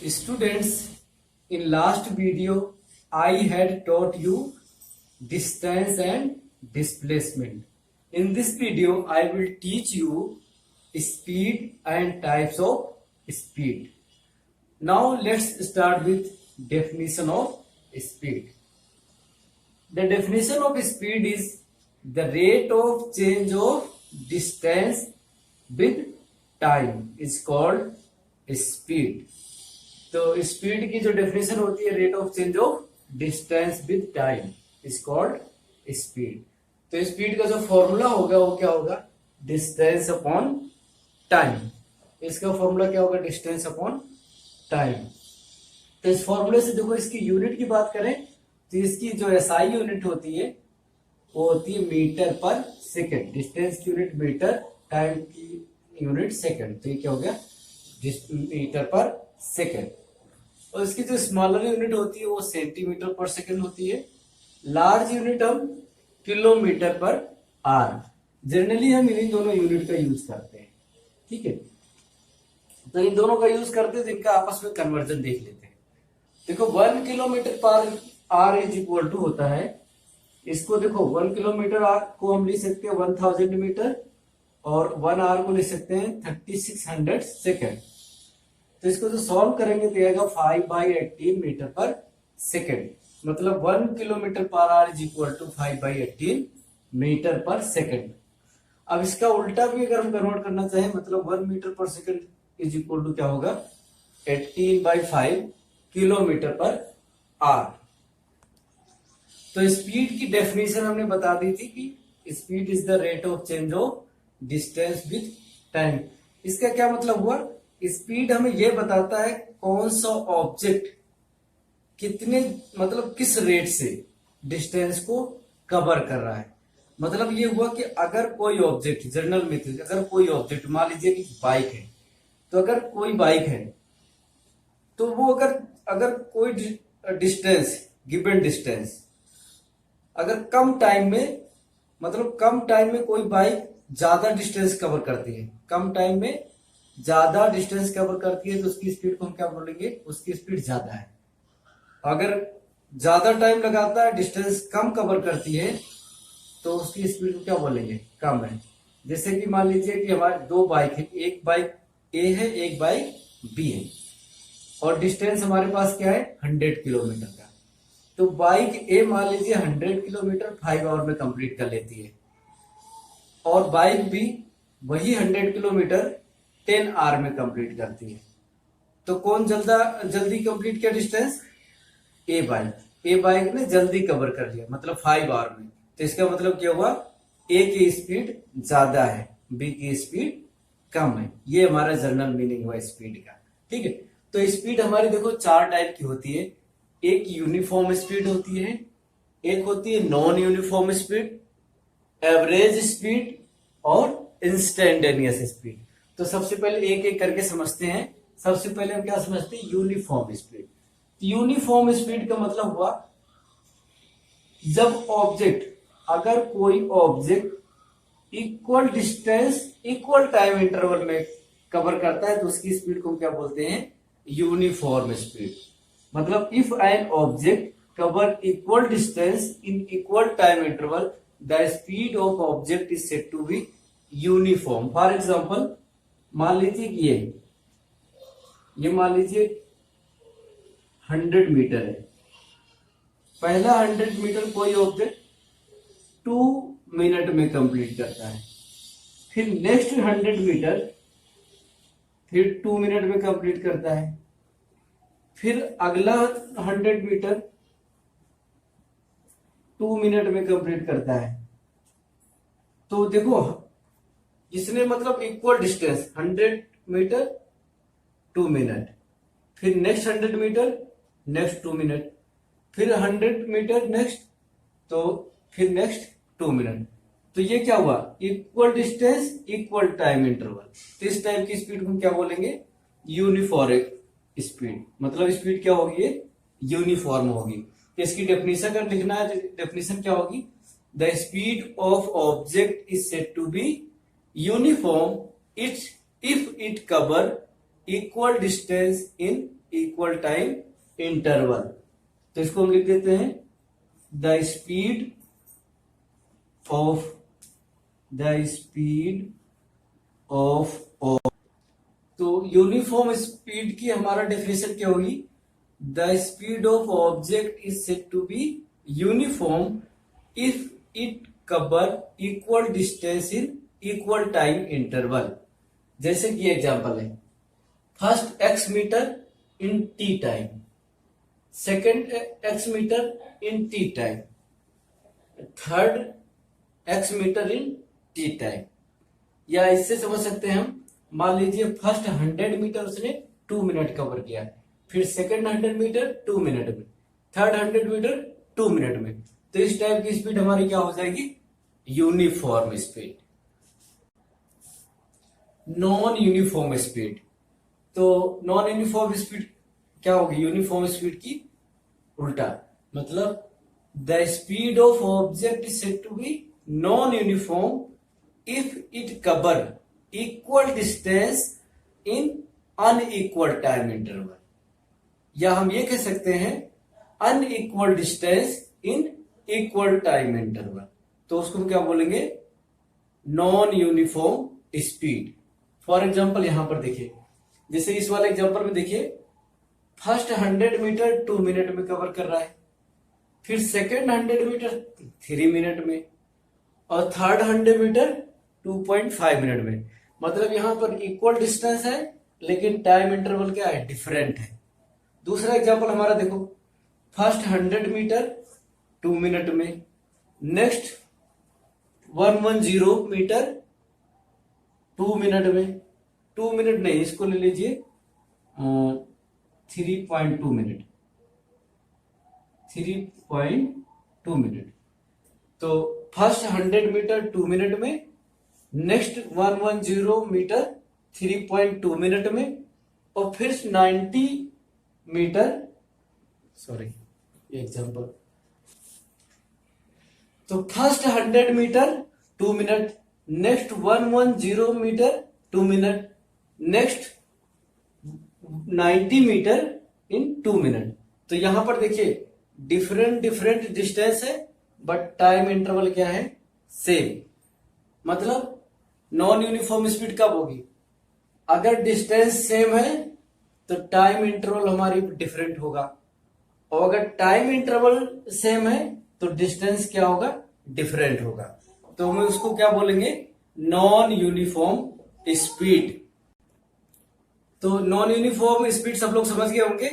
Students, in last video, I had taught you distance and displacement. In this video, I will teach you speed and types of speed. Now let's start with definition of speed. The definition of speed is the rate of change of distance with time is called speed. तो speed की जो definition होती है rate of change of distance with time is called speed. तो speed का जो formula होगा वो क्या होगा, डिस्टेंस अपॉन टाइम. इसका फॉर्मूला क्या होगा, डिस्टेंस अपॉन टाइम. तो इस फॉर्मूले से देखो इसकी यूनिट की बात करें तो इसकी जो एसआई यूनिट होती है वो होती है मीटर पर सेकेंड. डिस्टेंस की यूनिट मीटर, टाइम की यूनिट सेकेंड. तो ये क्या हो गया, मीटर पर सेकेंड. और इसकी जो स्मॉलर यूनिट होती है वो सेंटीमीटर पर सेकेंड होती है. लार्ज यूनिट हम किलोमीटर पर आर. जनरली हम इन्हीं दोनों यूनिट का यूज करते हैं. ठीक है, तो इन दोनों का यूज करते हैं, जिनका आपस में कन्वर्जन देख लेते हैं. देखो 1 kilometre per hour is equal to होता है, इसको देखो 1 किलोमीटर आर को हम लिख सकते हैं 1000 मीटर और 1 आर को लिख सकते हैं 3600 सेकेंड. तो इसको जो सॉल्व करेंगे तो आएगा 5/18 मीटर पर सेकेंड. मतलब 1 kilometre per hour is equal to 5/18 metre per second. अब इसका उल्टा भी अगर हम कन्वर्ट करना चाहें, मतलब 1 metre per second is equal to क्या होगा, 18/5 किलोमीटर पर आर. तो स्पीड की डेफिनेशन हमने बता दी थी कि speed is the rate of change of distance with time. इसका क्या मतलब हुआ, स्पीड हमें यह बताता है कौन सा ऑब्जेक्ट कितने मतलब किस रेट से डिस्टेंस को कवर कर रहा है. मतलब ये हुआ कि अगर कोई ऑब्जेक्ट जनरल में थे, अगर कोई ऑब्जेक्ट मान लीजिए कि बाइक है, तो अगर कोई बाइक है तो वो अगर कोई डिस्टेंस गिवन डिस्टेंस अगर कम टाइम में, मतलब कम टाइम में कोई बाइक ज्यादा डिस्टेंस कवर करती है, कम टाइम में ज्यादा डिस्टेंस कवर करती है, तो उसकी स्पीड को हम क्या बोलेंगे, उसकी स्पीड ज्यादा है. अगर ज्यादा टाइम लगाता है, डिस्टेंस कम कवर करती है, तो उसकी स्पीड को क्या बोलेंगे, कम है. जैसे कि मान लीजिए कि हमारे दो बाइक है, एक बाइक ए है एक बाइक बी है और डिस्टेंस हमारे पास क्या है 100 किलोमीटर का. तो बाइक ए मान लीजिए 100 किलोमीटर 5 आवर में कंप्लीट कर लेती है और बाइक बी वही 100 किलोमीटर 10 आवर में कंप्लीट करती है. तो कौन जल्दी कंप्लीट किया डिस्टेंस, ए बाइक ने जल्दी कवर कर लिया, मतलब 5 आवर में. तो इसका मतलब क्या हुआ, ए की स्पीड ज्यादा है, बी की स्पीड कम है. ये हमारा जनरल मीनिंग हुआ स्पीड का. ठीक है, तो स्पीड हमारी देखो 4 टाइप की होती है. एक यूनिफॉर्म स्पीड होती है, एक होती है non uniform speed, average speed और इंस्टेंटेनियस स्पीड. तो सबसे पहले एक एक करके समझते हैं. सबसे पहले हम क्या समझते हैं, यूनिफॉर्म स्पीड. यूनिफॉर्म स्पीड का मतलब हुआ जब अगर कोई object equal distance equal time interval में कवर करता है तो उसकी स्पीड को हम क्या बोलते हैं, यूनिफॉर्म स्पीड. मतलब if an object cover equal distance in equal time interval the speed of object is said to be uniform. For example मान लीजिए कि ये मान लीजिए 100 मीटर है. पहला 100 मीटर कोई ऑब्जेक्ट 2 मिनट में कंप्लीट करता है. फिर नेक्स्ट 100 मीटर फिर 2 मिनट में कंप्लीट करता है. फिर अगला 100 मीटर 2 मिनट में कंप्लीट करता है. तो देखो इसने मतलब इक्वल डिस्टेंस 100 मीटर 2 मिनट, फिर नेक्स्ट 100 मीटर नेक्स्ट 2 मिनट, फिर 100 मीटर नेक्स्ट, तो फिर नेक्स्ट 2 मिनट. तो ये क्या हुआ, equal distance equal time interval. तो इस टाइप की स्पीड को क्या बोलेंगे, यूनिफॉर्म स्पीड. मतलब स्पीड क्या होगी, यूनिफॉर्म होगी. इसकी डेफिनेशन अगर लिखना है तो डेफिनेशन क्या होगी, the speed of object is said to be uniform if it cover equal distance in equal time interval. तो इसको हम लिख देते हैं द स्पीड ऑफ तो यूनिफॉर्म स्पीड की हमारा डेफिनेशन क्या होगी? The speed of object is said to be uniform if it cover equal distance in equal time interval. जैसे कि एग्जांपल है, first x metre in t time, second x metre in t time, third x metre in t time. या इससे समझ सकते हैं हम, मान लीजिए फर्स्ट 100 मीटर उसने 2 मिनट कवर किया, फिर सेकेंड 100 मीटर 2 मिनट में, थर्ड 100 मीटर 2 मिनट में। तो इस टाइप की स्पीड हमारी क्या हो जाएगी? Uniform speed. Non uniform speed, तो नॉन यूनिफॉर्म स्पीड क्या होगी? यूनिफॉर्म स्पीड की उल्टा, मतलब the speed of object is said to be non uniform if it cover equal distance in unequal time interval. या हम ये कह सकते हैं unequal distance in equal time interval. तो उसको हम क्या बोलेंगे? Non uniform speed. For example यहां पर देखिए, जैसे इस वाले एग्जाम्पल में देखिए, फर्स्ट 100 मीटर 2 मिनट में कवर कर रहा है, फिर सेकेंड 100 मीटर 3 मिनट में, और थर्ड 100 मीटर 2.5 मिनट में। मतलब यहां पर इक्वल डिस्टेंस है लेकिन टाइम इंटरवल क्या है? डिफरेंट है। दूसरा एग्जांपल हमारा देखो, फर्स्ट 100 मीटर 2 मिनट में, नेक्स्ट 110 मीटर 2 मिनट में, 2 मिनट नहीं, इसको ले लीजिए 3.2 मिनट, 3.2 मिनट। तो फर्स्ट 100 मीटर 2 मिनट में, नेक्स्ट 110 मीटर 3.2 मिनट में, और फिर 90 मीटर, सॉरी एग्जांपल, तो first 100 metre 2 minute, next 110 metre 2 minute, next 90 metre in 2 minute. तो यहां पर देखिए डिफरेंट डिस्टेंस है बट टाइम इंटरवल क्या है? सेम। मतलब नॉन यूनिफॉर्म स्पीड कब होगी? अगर डिस्टेंस सेम है तो टाइम इंटरवल हमारी डिफरेंट होगा, और अगर टाइम इंटरवल सेम है तो डिस्टेंस क्या होगा? डिफरेंट होगा। तो हम उसको क्या बोलेंगे? Non uniform speed. तो नॉन यूनिफॉर्म स्पीड सब लोग समझ गए होंगे।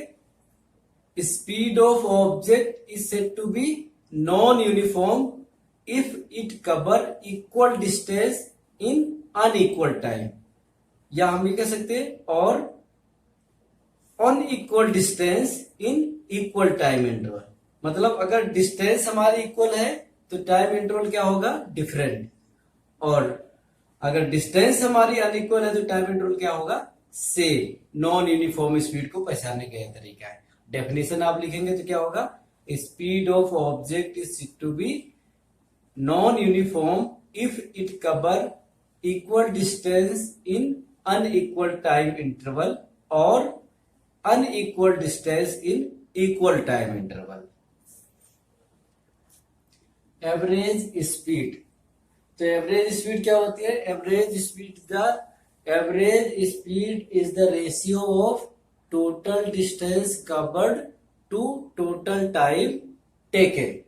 Speed of object is said to be non uniform if it cover equal distance in unequal time, या हम ये कह सकते हैं और unequal distance in equal time interval. मतलब अगर डिस्टेंस हमारी इक्वल है तो टाइम इंटरवल क्या होगा? डिफरेंट। और अगर डिस्टेंस हमारी अनइक्वल है तो टाइम इंटरवल क्या होगा? सेम। नॉन यूनिफॉर्म स्पीड को पहचानने का यह तरीका है। डेफिनेशन आप लिखेंगे तो क्या होगा? Speed of object is to be non uniform if it cover equal distance in unequal time interval और unequal distance in equal time interval. Average speed, तो एवरेज स्पीड क्या होती है? Average speed is the ratio of total distance covered to total time taken.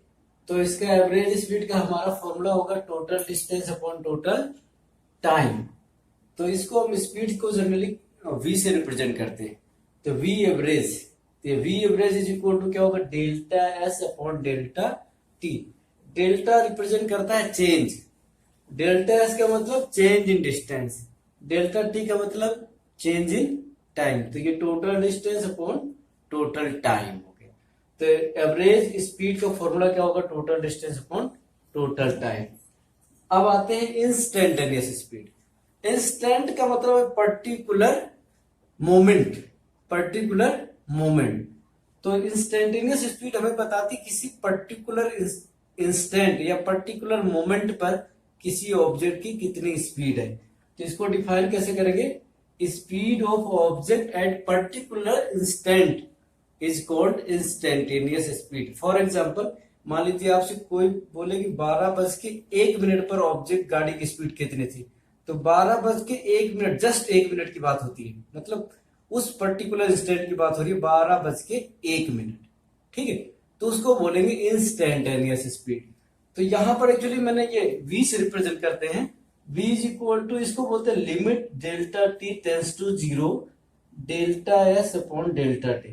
तो इसका average speed का हमारा formula होगा total distance upon total time. तो इसको हम स्पीड को जनरली v से रिप्रेजेंट करते हैं। तो v एवरेज, तो v average is equal to क्या होगा? Delta s upon delta t। Delta represent करता है चेंज, डेल्टा s का मतलब change in distance, delta t का मतलब चेंज इन टाइम। तो ये total distance upon total time हो गया। तो एवरेज स्पीड का फॉर्मूला क्या होगा? Total distance upon total time. अब आते हैं इंस्टेंटेनियस स्पीड। इंस्टेंट का मतलब है पर्टिकुलर मोमेंट, पर्टिकुलर मोमेंट। तो इंस्टेंटेनियस स्पीड हमें बताती किसी पर्टिकुलर इंस्टेंट या पर्टिकुलर मोमेंट पर किसी ऑब्जेक्ट की कितनी स्पीड है। तो इसको डिफाइन कैसे करेंगे? Speed of object at particular instant is called instantaneous speed. For example, मान लीजिए आपसे कोई बोले कि 12:01 पर ऑब्जेक्ट गाड़ी की स्पीड कितनी थी, तो 12:01, जस्ट 1 मिनट की बात होती है, मतलब उस पर्टिकुलर इंस्टेंट की बात हो रही है, 12:01। ठीक है, तो उसको बोलेंगे इंस्टेंटेनियस स्पीड। तो यहां पर एक्चुअली मैंने ये v से रिप्रेजेंट करते हैं। v इज इक्वल टू, इसको बोलते हैं limit delta t tends to 0 delta s upon delta t।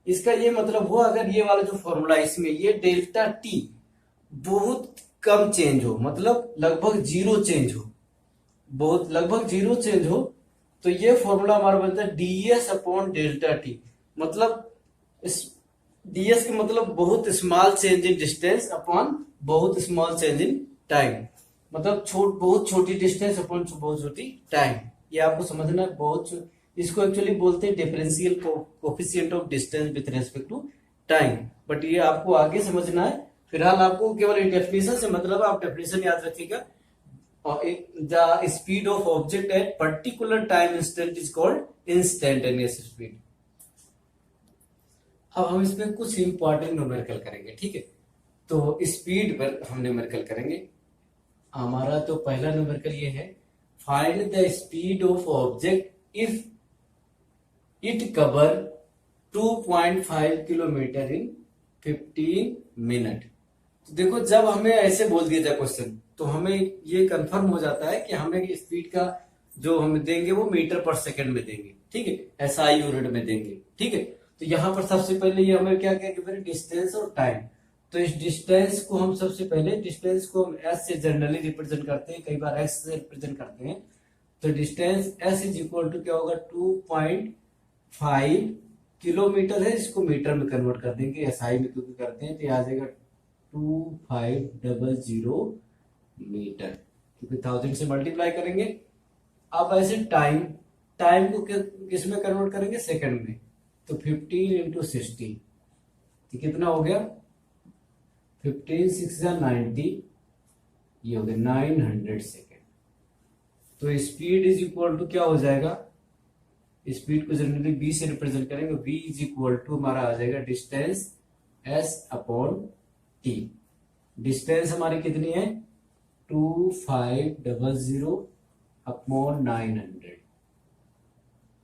इसका ये मतलब हुआ, अगर ये वाला जो फॉर्मूला इसमें ये डेल्टा t बहुत कम चेंज हो, मतलब लगभग जीरो चेंज हो, बहुत लगभग जीरो चेंज हो, तो ये फॉर्मूला हमारा बनता है ds अपॉन डेल्टा t। मतलब इस ds का मतलब बहुत small change in distance upon बहुत स्मॉल चेंज इन टाइम, मतलब बहुत छोटी डिस्टेंस अपॉन बहुत छोटी टाइम। ये आपको समझना है, बहुत इसको एक्चुअली बोलते हैं differential coefficient of distance with respect to time, but ये आपको आगे समझना है। फिलहाल आपको केवल डेफिनेशन से मतलब है, आप डेफिनेशन याद रखिएगा। The speed of object at particular time instant is called instantaneous speed. अब हम इसमें कुछ इंपॉर्टेंट न्यूमेरिकल करेंगे, ठीक है। तो स्पीड पर हम न्यूमेरिकल करेंगे। हमारा तो पहला न्यूमेरिकल ये है, find the speed of object if it cover 2.5 kilometre in 15 minute. तो देखो, जब हमें ऐसे बोल दिया जाए क्वेश्चन, तो हमें ये कंफर्म हो जाता है कि हमें स्पीड का जो हम देंगे वो मीटर पर सेकंड में देंगे, ठीक है, एसआई यूनिट में देंगे, ठीक है। तो यहाँ पर सबसे पहले ये हमें क्या क्या डिस्टेंस और टाइम। तो इस डिस्टेंस को हम सबसे पहले डिस्टेंस को हम एस से जनरली रिप्रेजेंट करते हैं, कई बार एक्स से रिप्रेजेंट करते हैं। तो distance s is equal to क्या होगा, 2.5 किलोमीटर है, इसको मीटर में कन्वर्ट कर देंगे, एसआई में क्योंकि करते हैं, तो आ जाएगा 2500 मीटर, क्योंकि 1000 से मल्टीप्लाई करेंगे। अब ऐसे टाइम को किस में कन्वर्ट करेंगे, सेकंड में। तो 15 इंटू 60, तो कितना हो गया, 15 6 90, ये हो गया 900 सेकेंड। तो स्पीड इज इक्वल टू क्या हो जाएगा, स्पीड को जनरली v से रिप्रेजेंट करेंगे, v इज इक्वल टू हमारा आ जाएगा distance s upon t। Distance हमारी कितनी है, 2500 अपॉन 900,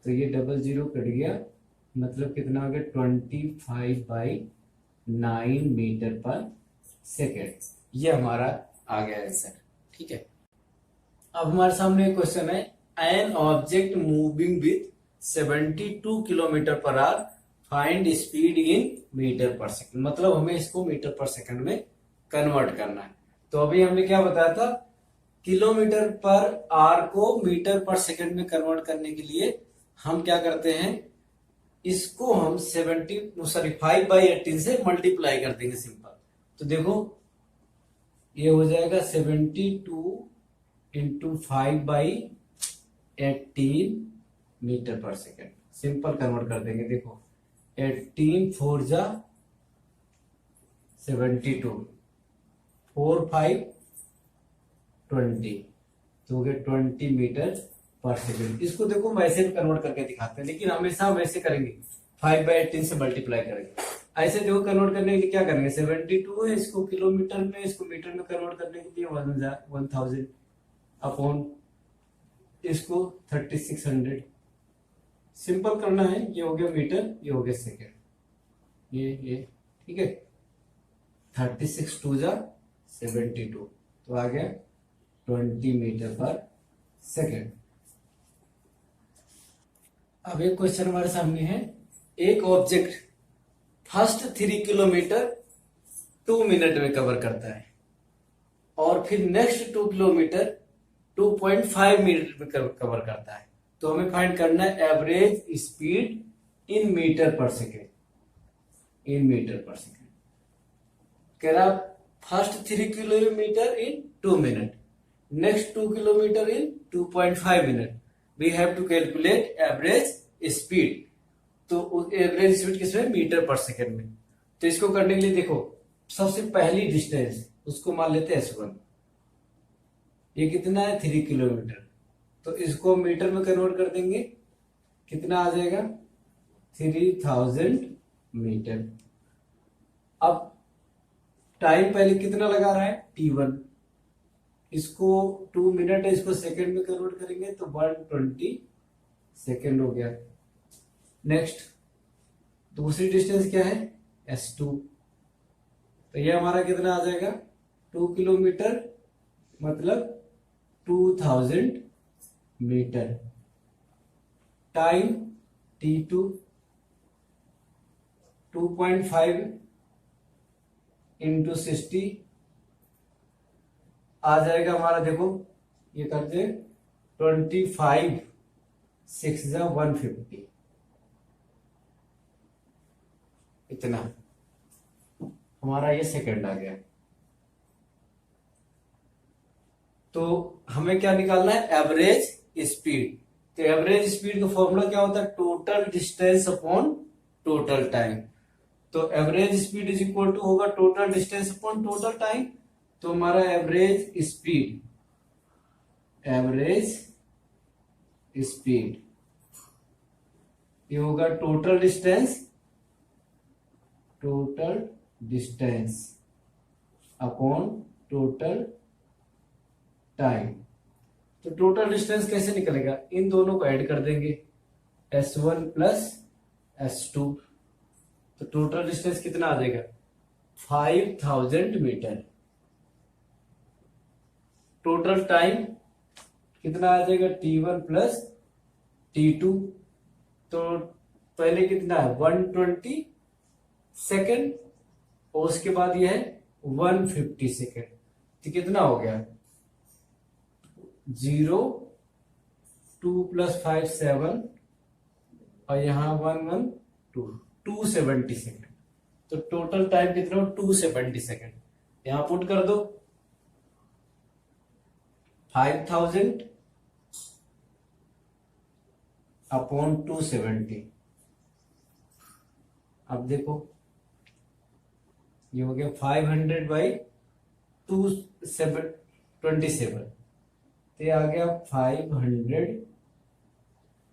तो ये 00 कट गया, मतलब कितना हो गया, 25/9 मीटर पर सेकेंड। ये हमारा आ गया आंसर, ठीक है। अब हमारे सामने एक क्वेश्चन है, an object moving with 72 kilometre per hour, find speed in metre per second. मतलब हमें इसको मीटर पर सेकंड में कन्वर्ट करना है। तो अभी हमने क्या बताया था, किलोमीटर पर आवर को मीटर पर सेकंड में कन्वर्ट करने के लिए हम क्या करते हैं, इसको हम 5/18 से मल्टीप्लाई कर देंगे, सिंपल। तो देखो, ये हो जाएगा 72 into 5/18 metre per second, simple convert कर देंगे। देखो, 18 4 जा 72, 4 5 20, तो हो गया 20 मीटर पर सेकेंड। इसको देखो हम ऐसे भी कन्वर्ट करके दिखाते हैं, लेकिन हमेशा हम ऐसे करेंगे, 5/18 से मल्टीप्लाई करेंगे। ऐसे देखो, कन्वर्ट करने के लिए क्या करेंगे, 72 है, इसको किलोमीटर में, इसको मीटर में कन्वर्ट करने के लिए 1000 अपॉन इसको 3600, सिंपल करना है। ये हो गया मीटर, ये हो गया सेकेंड, ये ठीक है। 36 2 जा 72, तो आ गया 20 मीटर पर सेकेंड। अब एक क्वेश्चन हमारे सामने है, एक ऑब्जेक्ट फर्स्ट 3 किलोमीटर 2 मिनट में कवर करता है, और फिर नेक्स्ट 2 किलोमीटर 2.5 मिनट में कवर करता है। तो हमें फाइंड करना है average speed in metre per second, in metre per second. कह रहा first 3 kilometre in 2 minute, next 2 kilometre in 2.5 minute, we have to calculate average speed. तो एवरेज स्पीड किसमें, मीटर पर सेकेंड में। तो इसको करने के लिए देखो, सबसे पहली डिस्टेंस उसको मान लेते हैं S1, ये कितना है 3 किलोमीटर, तो इसको मीटर में कन्वर्ट कर देंगे, कितना आ जाएगा 3000 मीटर। अब टाइम पहले कितना लगा रहा है T1, इसको 2 मिनट है, इसको सेकंड में कन्वर्ट करेंगे तो 120 सेकंड हो गया। नेक्स्ट दूसरी डिस्टेंस क्या है S2, तो ये हमारा कितना आ जाएगा 2 किलोमीटर मतलब 2000 मीटर। टाइम T2 2.5 इंटू 60 आ जाएगा हमारा, देखो ये करते 25 6 जा 150, इतना हमारा ये सेकंड आ गया। तो हमें क्या निकालना है एवरेज स्पीड। तो एवरेज स्पीड का फॉर्मूला क्या होता है total distance upon total time. तो average speed is equal to होगा total distance upon total time. तो हमारा एवरेज स्पीड ये होगा total distance upon total time. तो टोटल डिस्टेंस कैसे निकलेगा, इन दोनों को ऐड कर देंगे S1 प्लस S2, तो टोटल डिस्टेंस कितना आ जाएगा 5000 मीटर। टोटल टाइम कितना आ जाएगा T1 प्लस T2, तो पहले कितना है 120 सेकेंड और उसके बाद यह है 150 सेकेंड, तो कितना हो गया 0 2 प्लस 5 7 और यहाँ 1 1 2 270 सेकेंड। तो टोटल टाइम कितना हो 270 सेकेंड। यहां पुट कर दो 5000 अपॉन 270। अब देखो ये हो गया 500 बाई 227, तो ये आ गया 500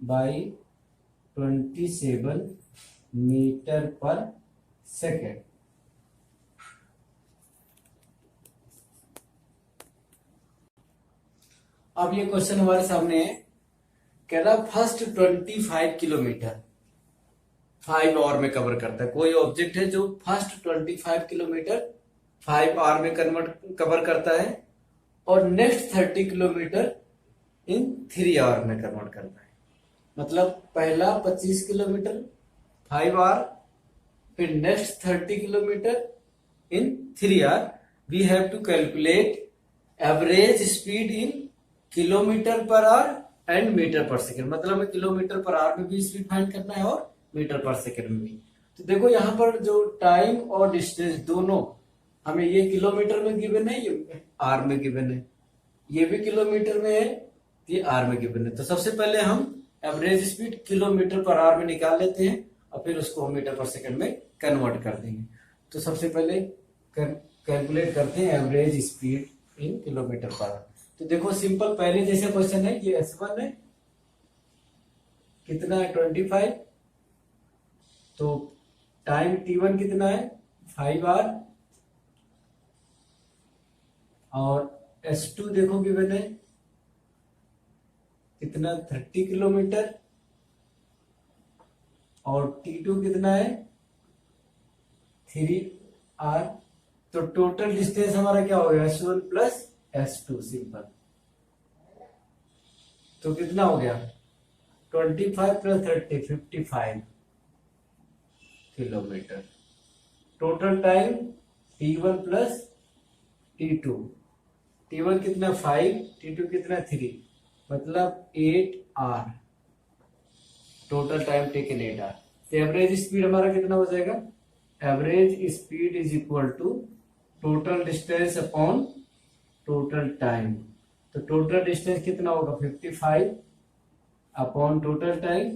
बाई 27 मीटर पर सेकेंड। अब ये क्वेश्चन हमारे सामने है, कह रहा फर्स्ट 25 किलोमीटर 5 आवर में कवर करता है। कोई ऑब्जेक्ट है जो फर्स्ट 25 किलोमीटर 5 आवर में कवर करता है और नेक्स्ट 30 किलोमीटर इन 3 आवर में कन्वर्ट करता है। मतलब पहला 25 किलोमीटर 5 आवर, फिर next 30 kilometre in 3 hour. We have to calculate average speed in kilometre per hour and metre per second. मतलब हमें किलोमीटर पर आवर में भी स्पीड फाइंड करना है और मीटर पर सेकेंड में भी। तो देखो यहाँ पर जो टाइम और डिस्टेंस दोनों हमें, ये किलोमीटर में गिवन है, ये आर में गिवन है, ये भी किलोमीटर में है, ये आर में गिवन है। तो सबसे पहले हम average speed kilometre per our में निकाल लेते हैं और फिर उसको हम मीटर पर सेकेंड में कन्वर्ट कर देंगे। तो सबसे पहले कैलकुलेट करते हैं average speed in kilometre per our. तो देखो सिंपल पहले जैसे क्वेश्चन है, ये S1 है, कितना है 25, तो टाइम T1 कितना है 5 आवर, और S2 देखो गिवन है कितना 30 किलोमीटर, और T2 कितना है 3 आवर। तो टोटल डिस्टेंस हमारा क्या हो गया S1 प्लस S2 सिंपल। तो कितना हो गया 25 plus 30 55 kilometre. Total time T1 plus T2, T1 कितना 5, T2 कितना 3, मतलब 8 hour. Total time taken 8 hour. तो एवरेज स्पीड हमारा कितना हो जाएगा, average speed is equal to total distance upon total time. तो टोटल डिस्टेंस कितना होगा 55 अपॉन टोटल टाइम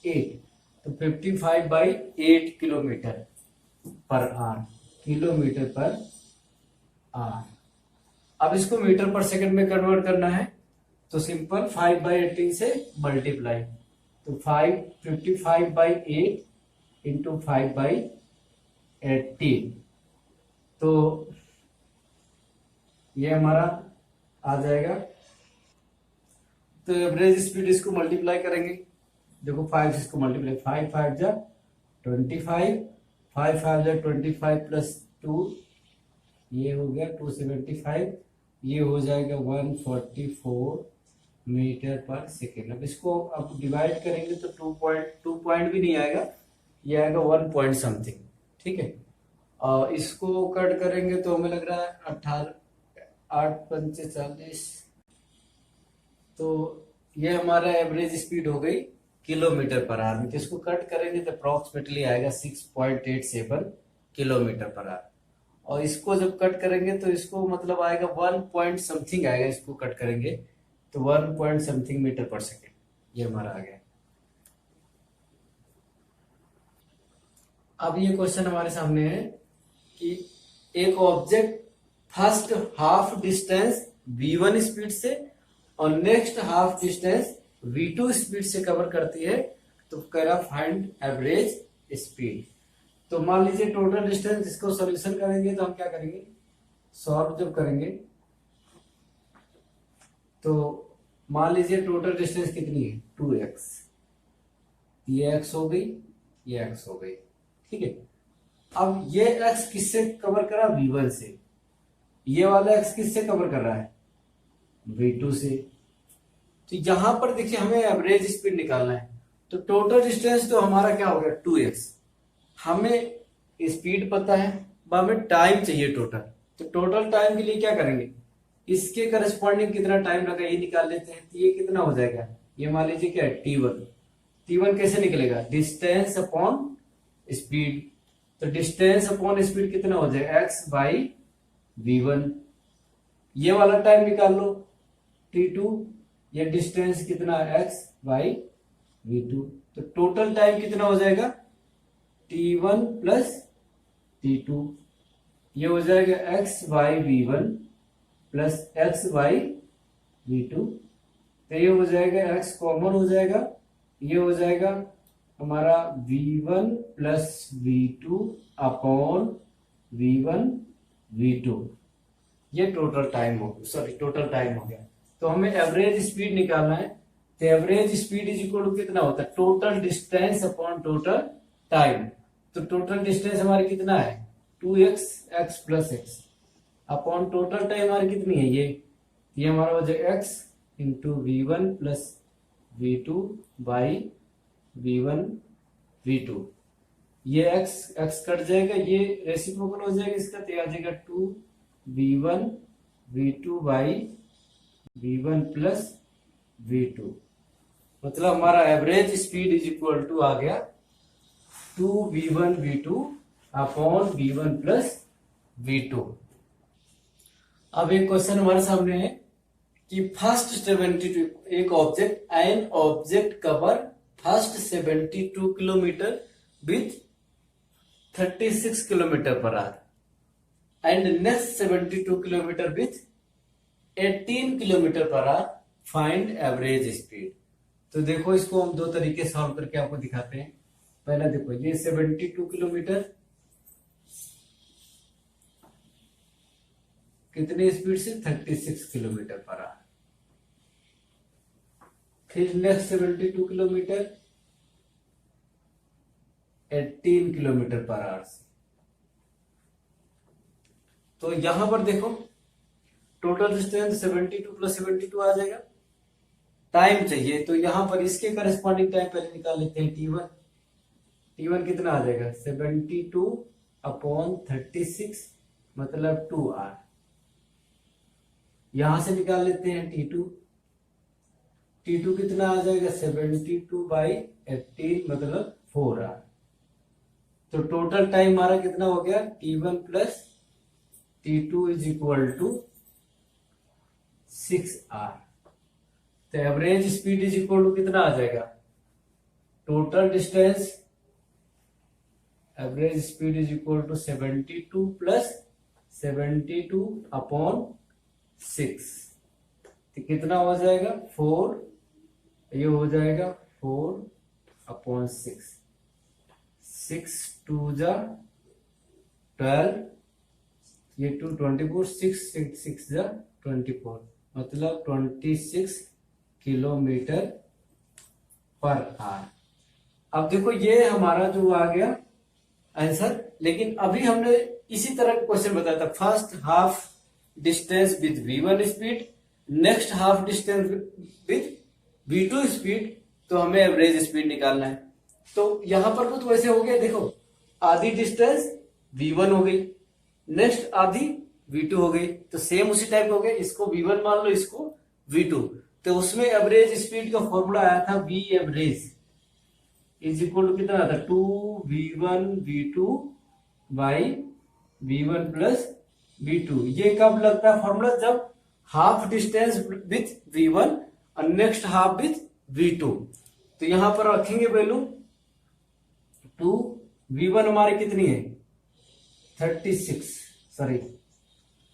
8, तो 55 by 8 kilometre per hour, kilometre per hour. अब इसको मीटर पर सेकंड में कन्वर्ट करना है, तो सिंपल 5 बाई 18 से मल्टीप्लाई, तो 55/8 इंटू 5/18, तो ये हमारा आ जाएगा। तो एवरेज स्पीड इसको मल्टीप्लाई करेंगे, देखो 5 से इसको मल्टीप्लाई, 5 5 जा 25, 5 5 जा 25 प्लस 2, ये हो गया 275, ये हो जाएगा 144 मीटर पर सेकेंड। अब इसको अब डिवाइड करेंगे तो 2 पॉइंट भी नहीं आएगा, ये आएगा 1 पॉइंट समथिंग, ठीक है। और इसको कट करेंगे तो हमें लग रहा है 18, 8 पंचे 40, तो ये हमारा एवरेज स्पीड हो गई किलोमीटर पर आवर में। तो इसको कट करेंगे तो अप्रोक्सीमेटली आएगा 6.87 किलोमीटर पर आवर। और इसको जब कट करेंगे तो इसको मतलब आएगा 1 पॉइंट समथिंग आएगा, इसको कट करेंगे तो 1 point something metre per second, ये हमारा आ गया। अब ये क्वेश्चन हमारे सामने है कि एक object first half distance v1 speed से और next half distance v2 speed से कवर करती है, तो कह रहा फाइंड एवरेज स्पीड। तो मान लीजिए टोटल डिस्टेंस, इसको सॉल्यूशन करेंगे तो हम क्या करेंगे, सॉल्व जब करेंगे तो मान लीजिए टोटल डिस्टेंस कितनी है 2x, ये x हो गई, ये x हो गई, ठीक है। अब ये x किससे कवर कर रहा है, v1 से, ये वाला x किससे कवर कर रहा है, v2 से। तो यहां पर देखिए हमें एवरेज स्पीड निकालना है, तो टोटल डिस्टेंस तो हमारा क्या हो गया 2x, हमें स्पीड पता है, हमें टाइम चाहिए टोटल। तो टोटल टाइम के लिए क्या करेंगे, इसके करस्पॉन्डिंग कितना टाइम लगा ये निकाल लेते हैं। तो ये कितना हो जाएगा, ये मान लीजिए क्या है t1, t1 कैसे निकलेगा, डिस्टेंस अपॉन स्पीड। तो डिस्टेंस अपॉन स्पीड कितना हो जाएगा x/v1। ये वाला टाइम निकाल लो t2, ये डिस्टेंस कितना है x/v2। तो टोटल टाइम कितना हो जाएगा t1 प्लस t2, ये हो जाएगा x/v1 प्लस x/v2। तो ये हो जाएगा x कॉमन हो जाएगा, ये हो जाएगा हमारा v1 plus v2 upon v1 v2, ये टोटल टाइम हो गया, सॉरी टोटल टाइम हो गया। तो हमें एवरेज स्पीड निकालना है, तो average speed is equal to कितना होता है, total distance upon total time. तो टोटल डिस्टेंस हमारे कितना है 2x, x plus x upon total time हमारी कितनी है, ये हमारा हो जाएगा x into v1 plus v2 by v1 v2। ये x कट जाएगा, ये रेसिप्रोकल हो जाएगा इसका, तो आ जाएगा 2v1 v2 by v1 plus v2। मतलब हमारा average speed is equal to आ गया 2v1 v2 upon v1 plus v2। अब एक क्वेश्चन हमारे सामने है कि फर्स्ट 72, एक object N object cover first 72 kilometre with 36 kilometre per hour and next 72 kilometre with 18 kilometre per hour, find average speed. तो देखो इसको हम दो तरीके सॉल्व करके आपको दिखाते हैं। पहला देखो ये 72 किलोमीटर कितने स्पीड से 36 किलोमीटर पर आवर, फिर next 72 kilometre 18 kilometre per our से। तो यहां पर देखो टोटल डिस्टेंस 72 प्लस 72 आ जाएगा, टाइम चाहिए तो यहां पर इसके करस्पॉन्डिंग टाइम पहले निकाल लेते हैं t1। t1 कितना आ जाएगा 72 अपॉन 36 मतलब 2r। यहां से निकाल लेते हैं t2, t2 कितना आ जाएगा 72 बाई 18 मतलब 4r। तो टोटल टाइम हमारा कितना हो गया t1 plus t2 is equal to 6r। तो average speed is equal to कितना आ जाएगा, total distance average speed is equal to 72 plus 72 upon 6, तो कितना हो जाएगा 4, ये हो जाएगा 4/6, 6×2 = 12, ये 2 24, 6×6 = 24, मतलब 26 किलोमीटर पर आवर। अब देखो ये हमारा जो आ गया आंसर, लेकिन अभी हमने इसी तरह का क्वेश्चन बताया था, first half distance with v1 speed, next half distance with v2 speed, तो हमें एवरेज स्पीड निकालना है। तो यहां पर तो वैसे हो गया, देखो आधी डिस्टेंस v1 हो गई, नेक्स्ट आधी v2 हो गई, तो सेम उसी टाइप हो गया, इसको v1 मान लो, इसको v2। तो उसमें एवरेज स्पीड का फॉर्मूला आया था v average is equal to कितना आता है, 2v1 v2 by v1 plus v2। ये कब लगता है फॉर्मूला, जब हाफ डिस्टेंस विथ v1 और नेक्स्ट हाफ विथ v2। तो यहां पर रखेंगे वैल्यू 2, v1 हमारी कितनी है 36, सॉरी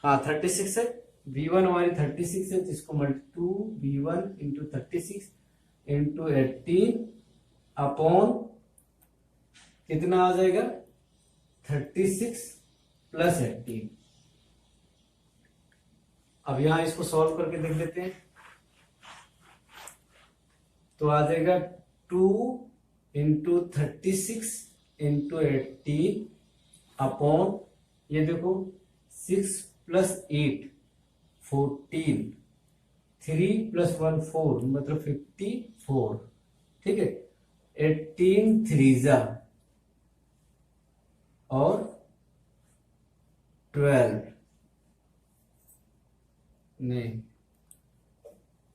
हाँ 36 है, v1 हमारी 36 है, तो इसको 2v1 इंटू 36 इंटू 18 अपॉन कितना आ जाएगा 36 प्लस 18। अब यहां इसको सॉल्व करके देख लेते हैं, तो आ जाएगा 2 इंटू 36 इंटू 18 अपॉन, ये देखो 6 प्लस 8 14, 3 प्लस 1 4, मतलब 54, ठीक है। 18 3 और 12 नहीं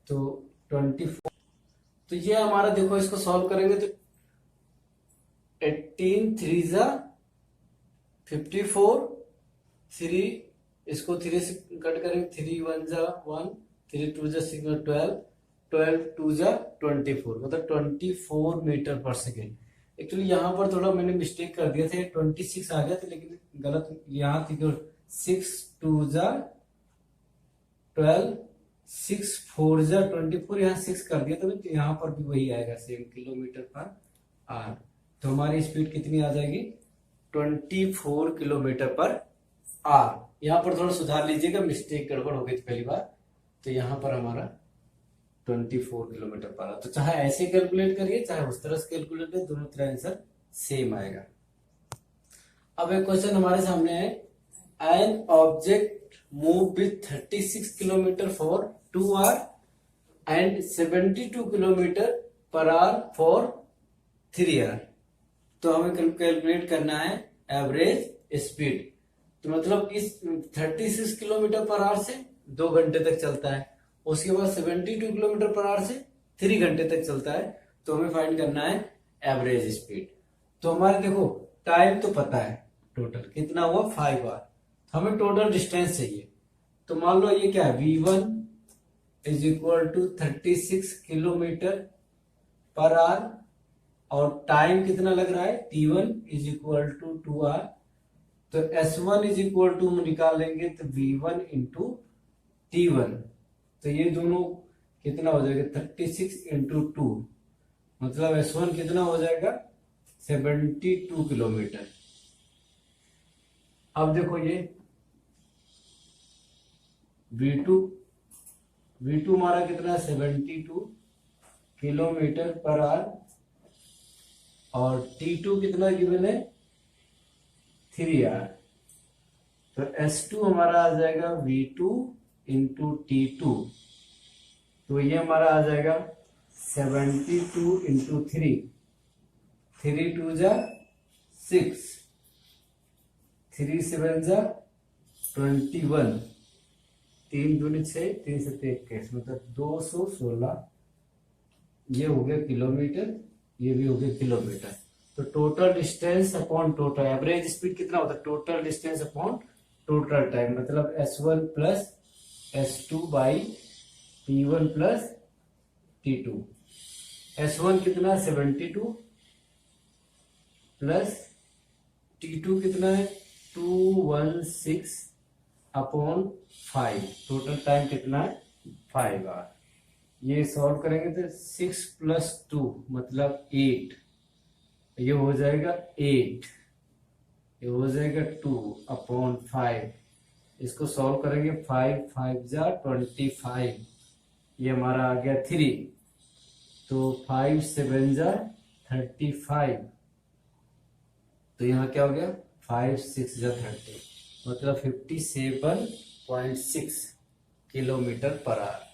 तो 24। तो ये हमारा देखो, इसको सॉल्व करेंगे तो 18 3 54, 3 इसको 3 से कट करेंगे, 3 1 1, 3 2 6 12, 12 2 24, मतलब 24 मीटर पर सेकेंड। एक्चुअली यहाँ पर थोड़ा मैंने मिस्टेक कर दिया था, 26 आ गया था, लेकिन गलत यहाँ थी, 6 2 12, 6 4 24, यहाँ 6 कर दिया, तो यहाँ पर भी वही आएगा सेम, किलोमीटर पर आवर। तो हमारी स्पीड कितनी आ जाएगी 24 किलोमीटर पर आवर। यहाँ पर थोड़ा सुधार लीजिएगा, मिस्टेक गड़बड़ हो गई थी पहली बार, तो यहाँ पर हमारा 24 किलोमीटर पर आवर। तो चाहे ऐसे कैलकुलेट करिए, चाहे उस तरह से कैलकुलेट करिए, दोनों तरह आंसर सेम आएगा। अब एक क्वेश्चन हमारे सामने है, an object move with 36 kilometre for 2 hour and 72 kilometre per hour for 3 hour. तो हमें कैलकुलेट करना है एवरेज स्पीड। तो मतलब इस 36 किलोमीटर पर आवर से 2 घंटे तक चलता है, उसके बाद 72 किलोमीटर पर आवर से 3 घंटे तक चलता है। तो हमें फाइंड करना है एवरेज स्पीड। तो हमारे देखो टाइम तो पता है, टोटल कितना हुआ 5 आवर, हमें टोटल डिस्टेंस चाहिए। तो मान लो ये क्या है, v1 is equal to 36 kilometre per hour, और टाइम कितना लग रहा है t1 is equal to 2 our. तो s1 इज इक्वल टू निकालेंगे तो v1 इंटू t1, तो ये दोनों कितना हो जाएगा 36 इंटू 2, मतलब s1 कितना हो जाएगा 72 किलोमीटर। अब देखो ये v2 हमारा कितना 72 किलोमीटर पर आवर, और t2 कितना गिवन है 3 आवर। तो s2 हमारा आ जाएगा v2 इंटू t2, तो ये हमारा आ जाएगा 72 इंटू 3, 3 2 6, 3 7 21, 3 दूनी 6, 3 7 21, मतलब 216। ये हो गया किलोमीटर, ये भी हो गया किलोमीटर। तो total distance upon total average speed कितना होता है, total distance upon total time, मतलब s1 plus s2 by t1 plus t2। s1 कितना 72 प्लस t2 कितना है 216 अपॉन 5, टोटल टाइम कितना है 5 आवर। ये सॉल्व करेंगे तो 6 + 2 मतलब 8, ये हो जाएगा 8, ये हो जाएगा 2/5। इसको सॉल्व करेंगे 5 5 जा 25, ये हमारा आ गया 3, तो 5 7 जा 35, तो यहाँ क्या हो गया 5 6 जा 30, मतलब 57.6 किलोमीटर पर आवर।